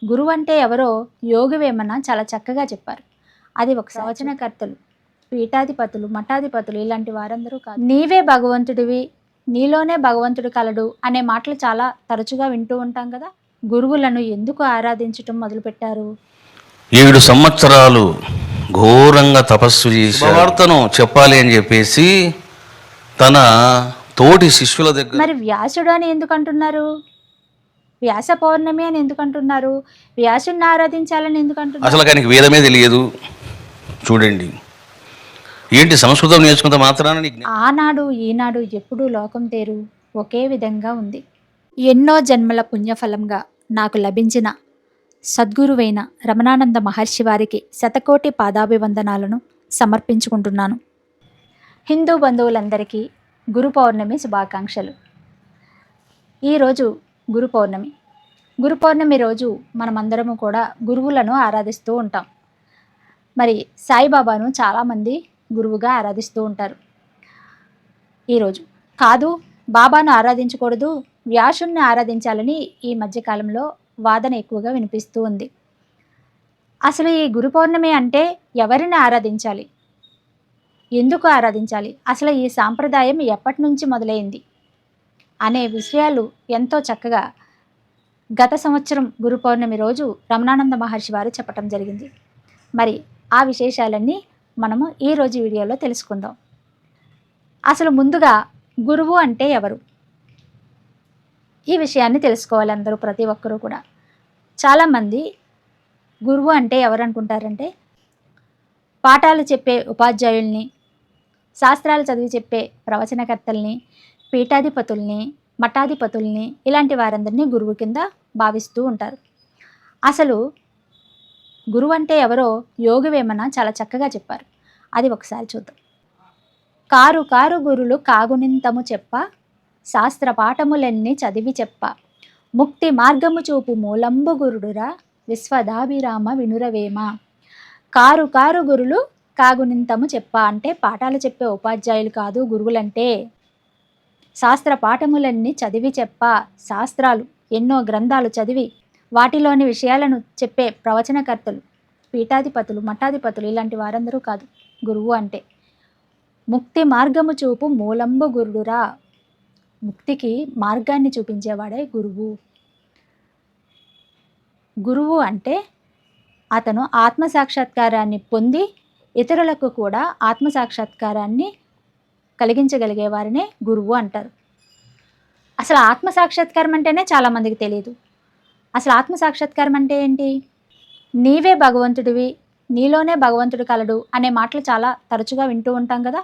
గురువు అంటే ఎవరో యోగి వేమన చాలా చక్కగా చెప్పారు. అది ఒక ప్రవచనకర్తలు, పీఠాధిపతులు, మఠాధిపతులు ఇలాంటి వారందరూ కాదు. నీవే భగవంతుడివి, నీలోనే భగవంతుడు కలడు అనే మాటలు చాలా తరచుగా వింటూ ఉంటాం కదా. గురువులను ఎందుకు ఆరాధించటం మొదలుపెట్టారు? 7 సంవత్సరాలు ఘోరంగా తపస్సు చేసి వార్తను చెప్పాలి అని చెప్పేసి తన తోటి శిష్యుల దగ్గర. మరి వ్యాసుడు అని ఎందుకు అంటున్నారు? వ్యాస పౌర్ణమి అని ఎందుకు అంటున్నారు? వ్యాసుడిని ఆరాధించాలని ఎందుకు అంటున్నారు? అసలు ఆయనకి వేదమే తెలియదు. చూడండి, ఏంటి సంస్కృతం నేర్చుకుంటే మాత్రాన ఆనాడు ఈనాడు ఎప్పుడూ లోకం తేరు ఒకే విధంగా ఉంది. ఎన్నో జన్మల పుణ్యఫలంగా నాకు లభించిన సద్గురువైన రమణానంద మహర్షి వారికి శతకోటి పాదాభివందనాలను సమర్పించుకుంటున్నాను. హిందూ బంధువులందరికీ గురు పౌర్ణమి శుభాకాంక్షలు. ఈరోజు గురు పౌర్ణమి. గురు పౌర్ణమి రోజు మనమందరము కూడా గురువులను ఆరాధిస్తూ ఉంటాం. మరి సాయిబాబాను చాలామంది గురువుగా ఆరాధిస్తూ ఉంటారు. ఈరోజు కాదు, బాబాను ఆరాధించకూడదు, వ్యాసుని ఆరాధించాలని ఈ మధ్యకాలంలో వాదన ఎక్కువగా వినిపిస్తూ ఉంది. అసలు ఈ గురు పౌర్ణమి అంటే ఎవరిని ఆరాధించాలి, ఎందుకు ఆరాధించాలి, అసలు ఈ సాంప్రదాయం ఎప్పటి నుంచి మొదలైంది అనే విషయాలు ఎంతో చక్కగా గత సంవత్సరం గురు పౌర్ణమి రోజు రమణానంద మహర్షి వారు చెప్పటం జరిగింది. మరి ఆ విశేషాలన్నీ మనము ఈరోజు వీడియోలో తెలుసుకుందాం. అసలు ముందుగా గురువు అంటే ఎవరు, ఈ విషయాన్ని తెలుసుకోవాలి అందరూ, ప్రతి ఒక్కరూ కూడా. చాలామంది గురువు అంటే ఎవరు అనుకుంటారంటే పాఠాలు చెప్పే ఉపాధ్యాయుల్ని, శాస్త్రాలు చదివి చెప్పే ప్రవచనకర్తల్ని, పీఠాధిపతుల్ని, మఠాధిపతుల్ని ఇలాంటి వారందరినీ గురువు కింద భావిస్తూ ఉంటారు. అసలు గురువు అంటే ఎవరో యోగి వేమన చాలా చక్కగా చెప్పారు. అది ఒకసారి చూద్దాం. కారు కారు గురులు కాగునింతము చెప్ప, శాస్త్ర పాఠములెన్ని చదివి చెప్ప, ముక్తి మార్గము చూపు మూలంబు గురుడురా, విశ్వదాభిరామ వినురవేమ. కారు కారు గురులు కాగునింతము చెప్ప అంటే పాఠాలు చెప్పే ఉపాధ్యాయులు కాదు గురువులంటే. శాస్త్ర పాఠములన్నీ చదివి చెప్ప, శాస్త్రాలు ఎన్నో గ్రంథాలు చదివి వాటిలోని విషయాలను చెప్పే ప్రవచనకర్తలు, పీఠాధిపతులు, మఠాధిపతులు ఇలాంటి వారందరూ కాదు గురువు అంటే. ముక్తి మార్గము చూపు మూలంబు గురుడురా, ముక్తికి మార్గాన్ని చూపించేవాడే గురువు. గురువు అంటే అతను ఆత్మసాక్షాత్కారాన్ని పొంది ఇతరులకు కూడా ఆత్మసాక్షాత్కారాన్ని కలిగించగలిగే వారినే గురువు అంటారు. అసలు ఆత్మసాక్షాత్కారం అంటేనే చాలామందికి తెలియదు. అసలు ఆత్మసాక్షాత్కారం అంటే ఏంటి? నీవే భగవంతుడివి, నీలోనే భగవంతుడు కలడు అనే మాటలు చాలా తరచుగా వింటూ ఉంటాం కదా.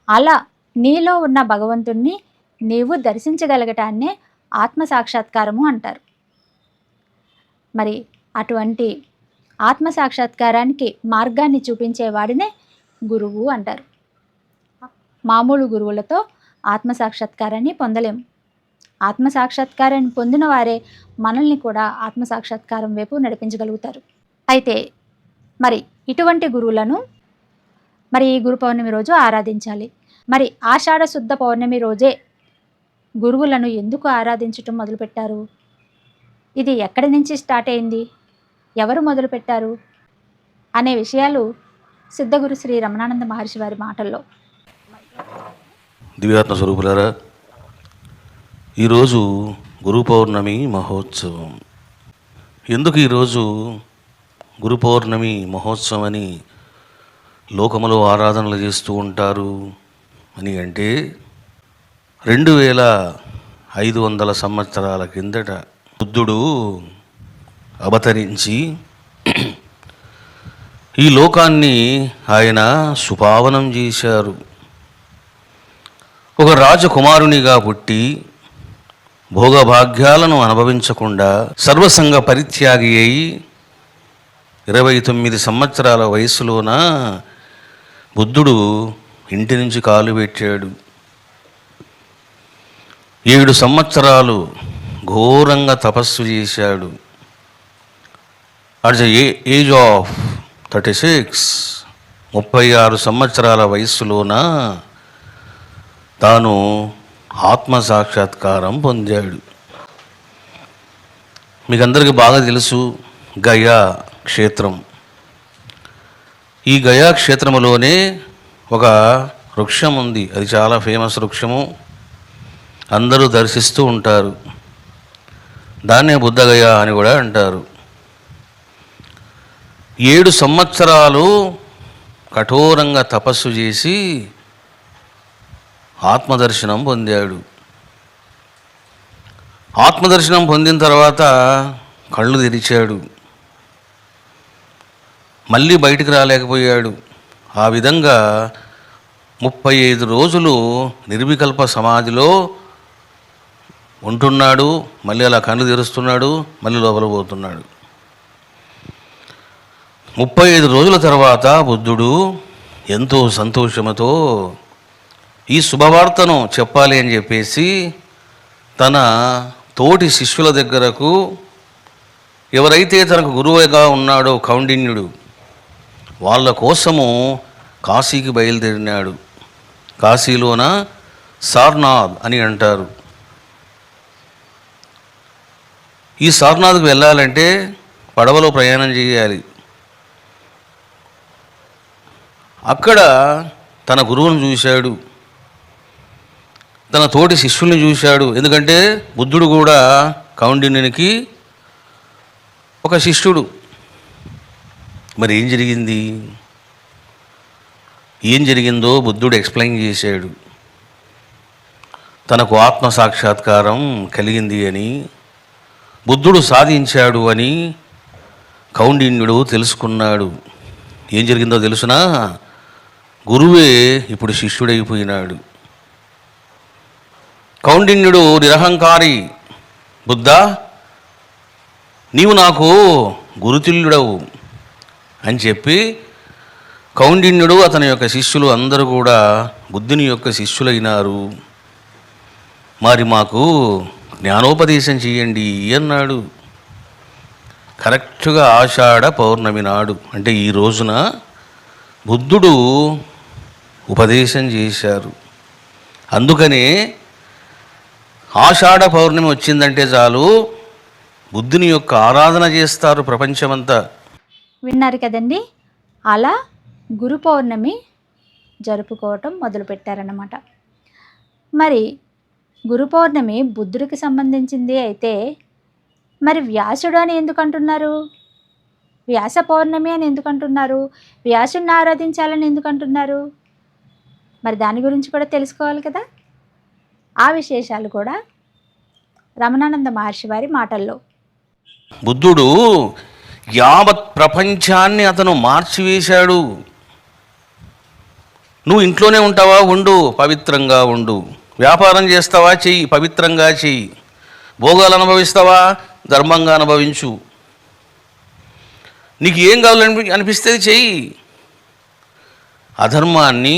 అలా నీలో ఉన్న భగవంతుణ్ణి నీవు దర్శించగలగటాన్నే ఆత్మసాక్షాత్కారము అంటారు. మరి అటువంటి ఆత్మసాక్షాత్కారానికి మార్గాన్ని చూపించేవాడినే గురువు అంటారు. మామూలు గురువులతో ఆత్మసాక్షాత్కారాన్ని పొందలేము. ఆత్మసాక్షాత్కారాన్ని పొందిన వారే మనల్ని కూడా ఆత్మసాక్షాత్కారం వైపు నడిపించగలుగుతారు. అయితే మరి ఇటువంటి గురువులను మరి ఈ గురు పౌర్ణమి రోజు ఆరాధించాలి. మరి ఆషాఢ శుద్ధ పౌర్ణమి రోజే గురువులను ఎందుకు ఆరాధించటం మొదలుపెట్టారు? ఇది ఎక్కడి నుంచి స్టార్ట్ అయింది, ఎవరు మొదలుపెట్టారు అనే విషయాలు సిద్ధగురు శ్రీ రమణానంద మహర్షి వారి మాటల్లో. దివ్యాత్మ స్వరూపులారా, ఈరోజు గురు పౌర్ణమి మహోత్సవం. ఎందుకు ఈరోజు గురు పౌర్ణమి మహోత్సవం అని లోకములో ఆరాధనలు చేస్తూ ఉంటారు అని అంటే 2500 సంవత్సరాల కిందట బుద్ధుడు అవతరించి ఈ లోకాన్ని ఆయన సుపావనం చేశారు. ఒక రాజకుమారునిగా పుట్టి భోగభాగ్యాలను అనుభవించకుండా సర్వసంగ పరిత్యాగి అయి 29 సంవత్సరాల వయసులోన బుద్ధుడు ఇంటి నుంచి కాలు పెట్టాడు. 7 సంవత్సరాలు ఘోరంగా తపస్సు చేశాడు. అట్ ద ఏజ్ ఆఫ్ 36, 36 సంవత్సరాల వయస్సులోన తాను ఆత్మసాక్షాత్కారం పొందాడు. మీకు అందరికీ బాగా తెలుసు, గయా క్షేత్రం. ఈ గయా క్షేత్రములోనే ఒక వృక్షం ఉంది. అది చాలా ఫేమస్ వృక్షము, అందరూ దర్శిస్తూ ఉంటారు. దాన్నే బుద్ధగయ అని కూడా అంటారు. 7 సంవత్సరాలు కఠోరంగా తపస్సు చేసి ఆత్మదర్శనం పొందాడు. ఆత్మదర్శనం పొందిన తర్వాత కళ్ళు తెరిచాడు. మళ్ళీ బయటికి రాలేకపోయాడు. ఆ విధంగా 35 రోజులు నిర్వికల్ప సమాధిలో ఉంటున్నాడు. మళ్ళీ అలా కళ్ళు తెరుస్తున్నాడు, మళ్ళీ లోపల పోతున్నాడు. 35 రోజుల తర్వాత బుద్ధుడు ఎంతో సంతోషముతో ఈ శుభవార్తను చెప్పాలి అని చెప్పేసి తన తోటి శిష్యుల దగ్గరకు, ఎవరైతే తనకు గురువుగా ఉన్నాడో కౌండిన్యుడు, వాళ్ళ కోసము కాశీకి బయలుదేరినాడు. కాశీలోన సార్నాథ్ అని అంటారు. ఈ సార్నాథ్కి వెళ్ళాలంటే పడవలో ప్రయాణం చేయాలి. అక్కడ తన గురువును చూశాడు, తన తోటి శిష్యుల్ని చూశాడు. ఎందుకంటే బుద్ధుడు కూడా కౌండిన్యునికి ఒక శిష్యుడు. మరి ఏం జరిగిందో బుద్ధుడు ఎక్స్ప్లెయిన్ చేశాడు. తనకు ఆత్మ సాక్షాత్కారం కలిగింది అని, బుద్ధుడు సాధించాడు అని కౌండిన్యుడు తెలుసుకున్నాడు. ఏం జరిగిందో తెలుసునా? గురువే ఇప్పుడు శిష్యుడైపోయినాడు. కౌండిన్యుడు నిరహంకారి, బుద్ధ నీవు నాకు గురుతుల్యుడవు అని చెప్పి కౌండిన్యుడు అతని యొక్క శిష్యులు అందరూ కూడా బుద్ధుని యొక్క శిష్యులైనారు. మరి మాకు జ్ఞానోపదేశం చేయండి అన్నాడు. కరెక్ట్గా ఆషాఢ పౌర్ణమి నాడు, అంటే ఈ రోజున బుద్ధుడు ఉపదేశం చేశారు. అందుకనే ఆషాఢ పౌర్ణమి వచ్చిందంటే చాలు బుద్ధుని యొక్క ఆరాధన చేస్తారు ప్రపంచమంతా. విన్నారు కదండి, అలా గురు పౌర్ణమి జరుపుకోవటం మొదలుపెట్టారన్నమాట. మరి గురు పౌర్ణమి బుద్ధుడికి సంబంధించింది అయితే మరి వ్యాసుడు అని ఎందుకు అంటున్నారు? వ్యాస పౌర్ణమి అని ఎందుకు అంటున్నారు? వ్యాసుడిని ఆరాధించాలని ఎందుకు అంటున్నారు? మరి దాని గురించి కూడా తెలుసుకోవాలి కదా. ఆ విశేషాలు కూడా రమణానంద మహర్షి వారి మాటల్లో. బుద్ధుడు యావత్ ప్రపంచాన్ని అతను మార్చివేశాడు. నువ్వు ఇంట్లోనే ఉంటావా? ఉండు, పవిత్రంగా ఉండు. వ్యాపారం చేస్తావా? చెయ్యి, పవిత్రంగా చెయ్యి. భోగాలు అనుభవిస్తావా? ధర్మంగా అనుభవించు. నీకు ఏం కావాలని అనిపిస్తే చెయ్యి. అధర్మాన్ని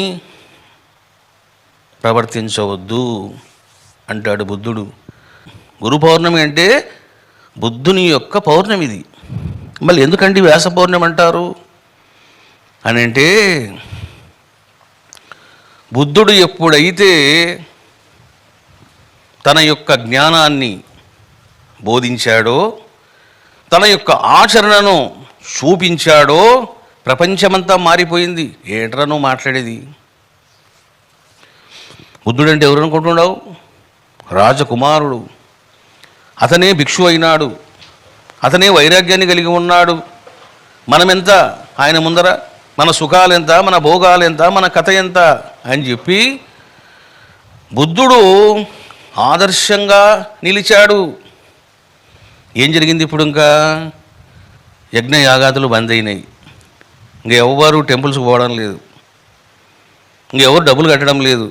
ప్రవర్తించవద్దు అంటాడు బుద్ధుడు. గురు పౌర్ణమి అంటే బుద్ధుని యొక్క పౌర్ణమిది. మళ్ళీ ఎందుకండి వ్యాస పౌర్ణమి అంటారు అని అంటే, బుద్ధుడు ఎప్పుడైతే తన యొక్క జ్ఞానాన్ని బోధించాడో, తన యొక్క ఆచరణను చూపించాడో ప్రపంచమంతా మారిపోయింది. ఏంట్రా నువ్వు మాట్లాడేది? బుద్ధుడు అంటే ఎవరు అనుకుంటున్నావు? రాజకుమారుడు. అతనే భిక్షు అయినాడు, అతనే వైరాగ్యాన్ని కలిగి ఉన్నాడు. మనమెంత ఆయన ముందర? మన సుఖాలెంత, మన భోగాలెంత, మన కథ ఎంత అని చెప్పి బుద్ధుడు ఆదర్శంగా నిలిచాడు. ఏం జరిగింది ఇప్పుడు? ఇంకా యజ్ఞయాగాదులు బంద్ అయినాయి. ఇంకెవ్వరు టెంపుల్స్కి పోవడం లేదు, ఇంకెవరు డబ్బులు కట్టడం లేదు.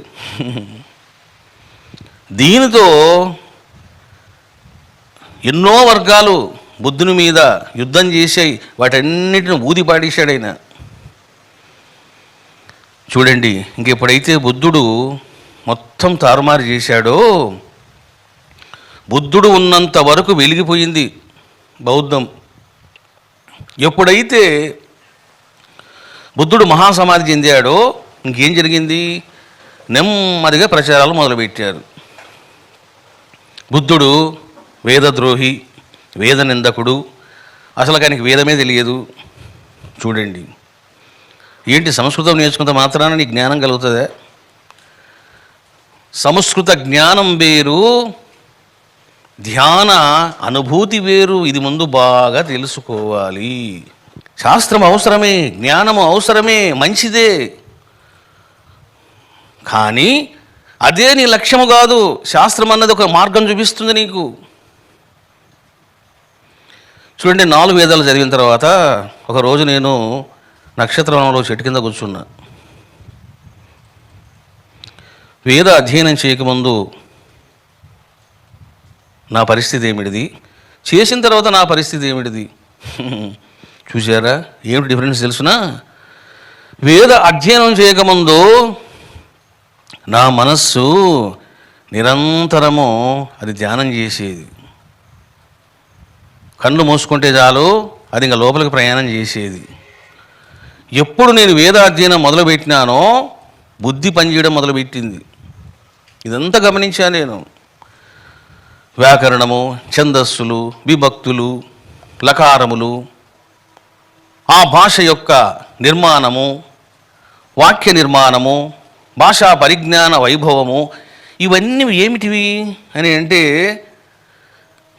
దీనితో ఎన్నో వర్గాలు బుద్ధుని మీద యుద్ధం చేసాయి. వాటన్నిటిని ఊదిపాడేశాడు ఆయన. చూడండి, ఇంకెప్పుడైతే బుద్ధుడు మొత్తం తారుమారు చేశాడో, బుద్ధుడు ఉన్నంత వరకు వెలిగిపోయింది బౌద్ధం. ఎప్పుడైతే బుద్ధుడు మహాసమాధి చెందాడో ఇంకేం జరిగింది? నెమ్మదిగా ప్రచారాలు మొదలుపెట్టారు. బుద్ధుడు వేదద్రోహి, వేద నిందకుడు, అసలు ఆయనకి వేదమే తెలియదు. చూడండి, ఏంటి సంస్కృతం నేర్చుకున్నంత మాత్రాన నీ జ్ఞానం కలుగుతుందా? సంస్కృత జ్ఞానం వేరు, ధ్యాన అనుభూతి వేరు. ఇది ముందు బాగా తెలుసుకోవాలి. శాస్త్రం అవసరమే, జ్ఞానము అవసరమే, మంచిదే. కానీ అదే నీ లక్ష్యము కాదు. శాస్త్రం అన్నది ఒక మార్గం చూపిస్తుంది నీకు. చూడండి, 4 వేదాలు చదివిన తర్వాత ఒకరోజు నేను నక్షత్రంలో చెట్టు కింద కూర్చున్నా. వేద అధ్యయనం చేయకముందు నా పరిస్థితి ఏమిటిది, చేసిన తర్వాత నా పరిస్థితి ఏమిటిది? చూసారా ఏమిటి డిఫరెన్స్ తెలుసునా? వేద అధ్యయనం చేయకముందు నా మనస్సు నిరంతరము అది ధ్యానం చేసేది. కళ్ళు మూసుకుంటే చాలు, అది ఇంకా లోపలికి ప్రయాణం చేసేది. ఎప్పుడు నేను వేదాధ్యయనం మొదలుపెట్టినానో బుద్ధి పనిచేయడం మొదలుపెట్టింది. ఇదంతా గమనించాను నేను. వ్యాకరణము, ఛందస్సులు, విభక్తులు, లకారములు, ఆ భాష యొక్క నిర్మాణము, వాక్య నిర్మాణము, భాషా పరిజ్ఞాన వైభవము, ఇవన్నీ ఏమిటివి అని అంటే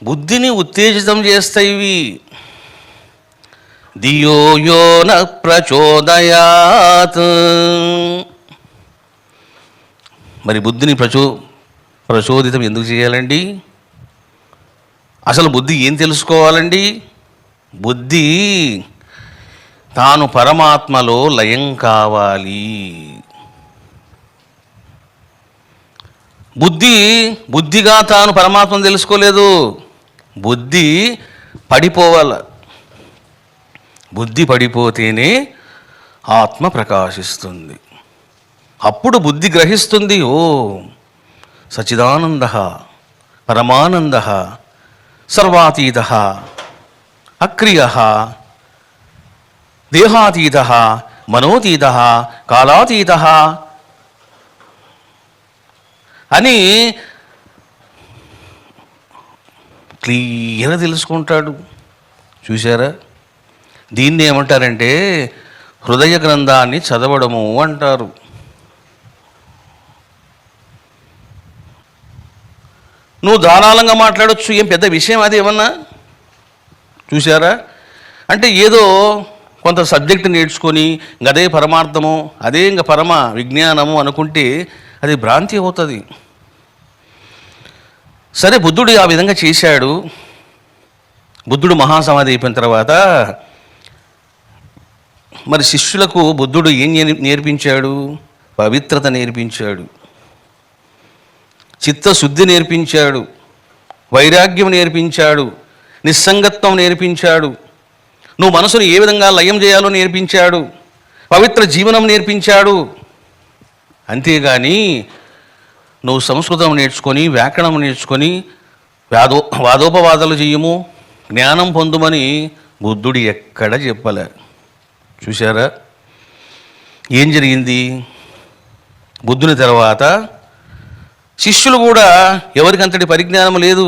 బుద్ధిని ఉత్తేజితం చేస్తాయి. ధియో యో న ప్రచోదయాత్. మరి బుద్ధిని ప్రచోదితం ఎందుకు చేయాలండి? అసలు బుద్ధి ఏం తెలుసుకోవాలండి? బుద్ధి తాను పరమాత్మలో లయం కావాలి. బుద్ధిగా తాను పరమాత్మను తెలుసుకోలేదు. బుద్ధి పడిపోవాలి. బుద్ధి పడిపోతేనే ఆత్మ ప్రకాశిస్తుంది. అప్పుడు బుద్ధి గ్రహిస్తుంది, ఓ సచ్చిదానంద పరమానంద సర్వాతీత అక్రియ దేహాతీత మనోతీత కాలాతీత అని క్లియర్గా తెలుసుకుంటాడు. చూసారా? దీన్ని ఏమంటారంటే హృదయ గ్రంథాన్ని చదవడము అంటారు. నువ్వు ధారాళంగా మాట్లాడొచ్చు, ఏం పెద్ద విషయం అది ఏమన్నా? చూసారా? అంటే ఏదో కొంత సబ్జెక్ట్ నేర్చుకొని అదే పరమార్థము, అదే ఇంకా పరమ విజ్ఞానము అనుకుంటే అది భ్రాంతి అవుతుంది. సరే, బుద్ధుడు ఆ విధంగా చేశాడు. బుద్ధుడు మహాసమాధి అయిపోయిన తర్వాత మరి శిష్యులకు బుద్ధుడు ఏం నేర్పించాడు? పవిత్రత నేర్పించాడు, చిత్తశుద్ధి నేర్పించాడు, వైరాగ్యం నేర్పించాడు, నిస్సంగత్వం నేర్పించాడు, నువ్వు మనసును ఏ విధంగా లయం చేయాలో నేర్పించాడు, పవిత్ర జీవనం నేర్పించాడు. అంతేగాని నువ్వు సంస్కృతం నేర్చుకొని, వ్యాకరణం నేర్చుకొని వాదోపవాదాలు చేయము, జ్ఞానం పొందుమని బుద్ధుడు ఎక్కడ చెప్పలే. చూశారా ఏం జరిగింది? బుద్ధుని తర్వాత శిష్యులు కూడా ఎవరికంతటి పరిజ్ఞానం లేదు.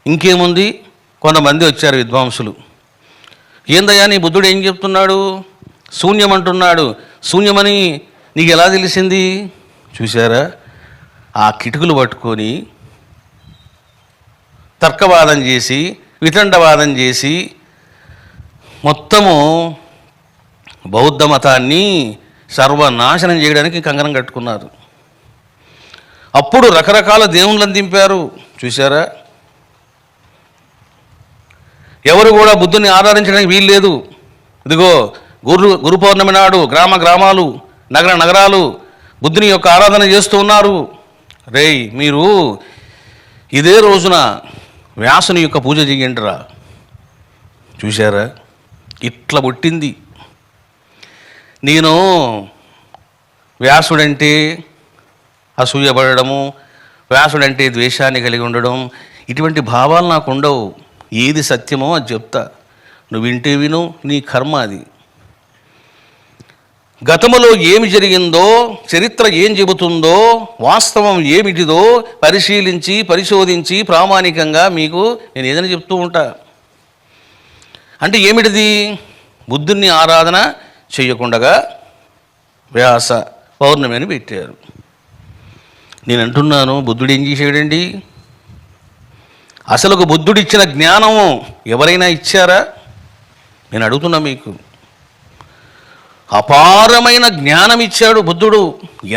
ఇంకేముంది, కొంతమంది వచ్చారు విద్వాంసులు. ఏందయ్యా నీ బుద్ధుడు ఏం చెప్తున్నాడు? శూన్యం అంటున్నాడు. శూన్యమని నీకు ఎలా తెలిసింది? చూశారా? ఆ కిటుకులు పట్టుకొని తర్కవాదం చేసి, వితండవాదం చేసి మొత్తము బౌద్ధ మతాన్ని సర్వనాశనం చేయడానికి కంకణం కట్టుకున్నారు. అప్పుడు రకరకాల దేవుళ్ళని దింపారు. చూశారా? ఎవరు కూడా బుద్ధుని ఆరాధించడానికి వీల్లేదు. ఇదిగో గురు పౌర్ణమి నాడు గ్రామాలు, నగరాలు బుద్ధుని యొక్క ఆరాధన చేస్తూ ఉన్నారు. రేయ్, మీరు ఇదే రోజున వ్యాసుని యొక్క పూజ చేయండిరా. చూశారా? ఇట్లా పుట్టింది. నేను వ్యాసుడంటే అసూయపడము, వ్యాసుడంటే ద్వేషాన్ని కలిగి ఉండడం, ఇటువంటి భావాలు నాకు ఉండవు. ఏది సత్యమో అది చెప్తా, నువ్వు వింటే విను, నీ కర్మ అది. గతములో ఏమి జరిగిందో, చరిత్ర ఏం చెబుతుందో, వాస్తవం ఏమిటిదో పరిశీలించి పరిశోధించి ప్రామాణికంగా మీకు నేను ఏదైనా చెప్తూ ఉంటా. అంటే ఏమిటిది? బుద్ధుణ్ణి ఆరాధన చేయకుండగా వ్యాస పౌర్ణమి అని పెట్టారు. నేను అంటున్నాను, బుద్ధుడు ఏం చేశాడండి? అసలు బుద్ధుడు ఇచ్చిన జ్ఞానము ఎవరైనా ఇచ్చారా? నేను అడుగుతున్నా మీకు. అపారమైన జ్ఞానం ఇచ్చాడు బుద్ధుడు.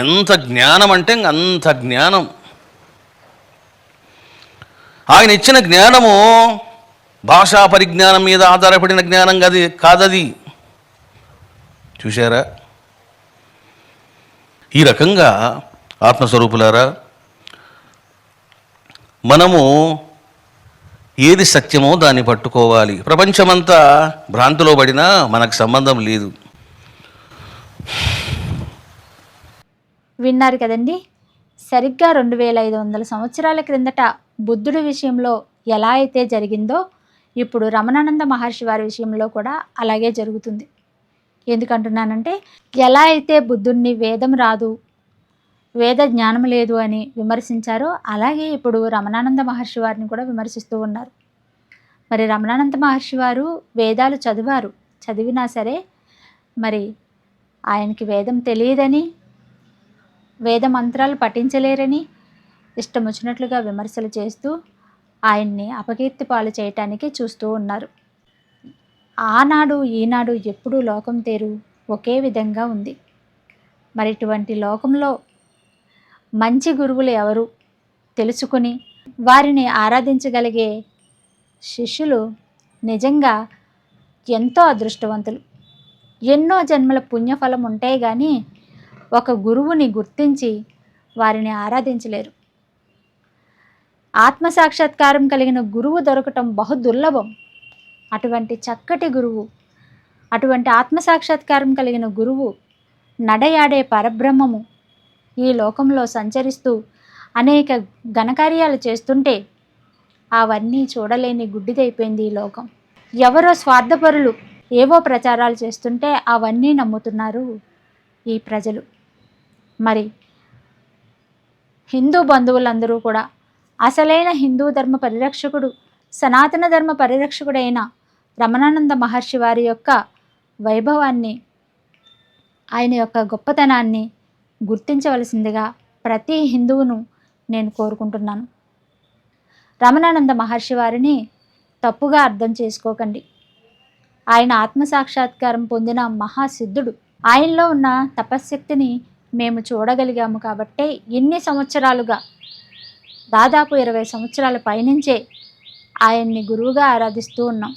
ఎంత జ్ఞానం అంటే అంత జ్ఞానం. ఆయన ఇచ్చిన జ్ఞానము భాషా పరిజ్ఞానం మీద ఆధారపడిన జ్ఞానం కాదది. చూశారా? ఈ రకంగా ఆత్మస్వరూపులారా, మనము ఏది సత్యమో దాన్ని పట్టుకోవాలి. ప్రపంచమంతా భ్రాంతిలో పడినా మనకు సంబంధం లేదు. విన్నారు కదండి. సరిగ్గా 2500 సంవత్సరాల క్రిందట బుద్ధుడి విషయంలో ఎలా అయితే జరిగిందో ఇప్పుడు రమణానంద మహర్షి వారి విషయంలో కూడా అలాగే జరుగుతుంది. ఎందుకంటున్నానంటే, ఎలా అయితే బుద్ధుడిని వేదం రాదు, వేద జ్ఞానం లేదు అని విమర్శించారో అలాగే ఇప్పుడు రమణానంద మహర్షి వారిని కూడా విమర్శిస్తూ ఉన్నారు. మరి రమణానంద మహర్షి వారు వేదాలు చదివినా సరే మరి ఆయనకి వేదం తెలియదని, వేద మంత్రాలు పఠించలేరని ఇష్టం వచ్చినట్లుగా విమర్శలు చేస్తూ ఆయన్ని అపకీర్తి పాలు చేయటానికి చూస్తూ ఉన్నారు. ఆనాడు ఈనాడు ఎప్పుడూ లోకం తీరు ఒకే విధంగా ఉంది. మరి ఇటువంటి లోకంలో మంచి గురువులు ఎవరు తెలుసుకుని వారిని ఆరాధించగలిగే శిష్యులు నిజంగా ఎంతో అదృష్టవంతులు. ఎన్నో జన్మల పుణ్యఫలం ఉంటే కానీ ఒక గురువుని గుర్తించి వారిని ఆరాధించలేరు. ఆత్మసాక్షాత్కారం కలిగిన గురువు దొరకటం బహు దుర్లభం. అటువంటి చక్కటి గురువు, అటువంటి ఆత్మసాక్షాత్కారం కలిగిన గురువు, నడయాడే పరబ్రహ్మము ఈ లోకంలో సంచరిస్తూ అనేక ఘనకార్యాలు చేస్తుంటే అవన్నీ చూడలేని గుడ్డిదైపోయింది ఈ లోకం. ఎవరో స్వార్థపరులు ఏవో ప్రచారాలు చేస్తుంటే అవన్నీ నమ్ముతున్నారు ఈ ప్రజలు. మరి హిందూ బంధువులందరూ కూడా అసలైన హిందూ ధర్మ పరిరక్షకుడు, సనాతన ధర్మ పరిరక్షకుడైన రమణానంద మహర్షి వారి యొక్క వైభవాన్ని, ఆయన యొక్క గొప్పతనాన్ని గుర్తించవలసిందిగా ప్రతి హిందువును నేను కోరుకుంటున్నాను. రమణానంద మహర్షి వారిని తప్పుగా అర్థం చేసుకోకండి. ఆయన ఆత్మసాక్షాత్కారం పొందిన మహాసిద్ధుడు. ఆయనలో ఉన్న తపశ్శక్తిని మేము చూడగలిగాము కాబట్టే ఇన్ని సంవత్సరాలుగా, దాదాపు 20 సంవత్సరాల పైనుంచే ఆయన్ని గురువుగా ఆరాధిస్తూ ఉన్నాం.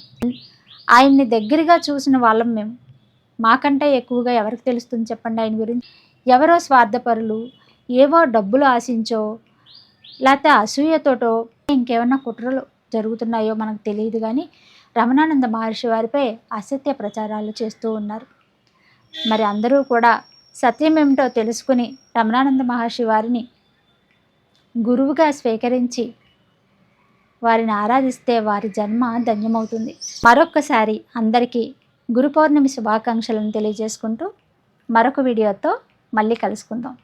ఆయన్ని దగ్గరగా చూసిన వాళ్ళం మేము. మాకంటే ఎక్కువగా ఎవరికి తెలుస్తుంది చెప్పండి ఆయన గురించి? ఎవరో స్వార్థపరులు ఏవో డబ్బులు ఆశించో లేకపోతే అసూయతోటో ఇంకేమన్నా కుట్రలు జరుగుతున్నాయో మనకు తెలియదు, కానీ రమణానంద మహర్షి వారిపై అసత్య ప్రచారాలు చేస్తూ ఉన్నారు. మరి అందరూ కూడా సత్యం ఏమిటో తెలుసుకుని రమణానంద మహర్షి వారిని గురువుగా స్వీకరించి వారిని ఆరాధిస్తే వారి జన్మ ధన్యమవుతుంది. మరొక్కసారి అందరికీ గురు పౌర్ణమి శుభాకాంక్షలను తెలియజేసుకుంటూ మరొక వీడియోతో మళ్ళీ కలుసుకుందాం.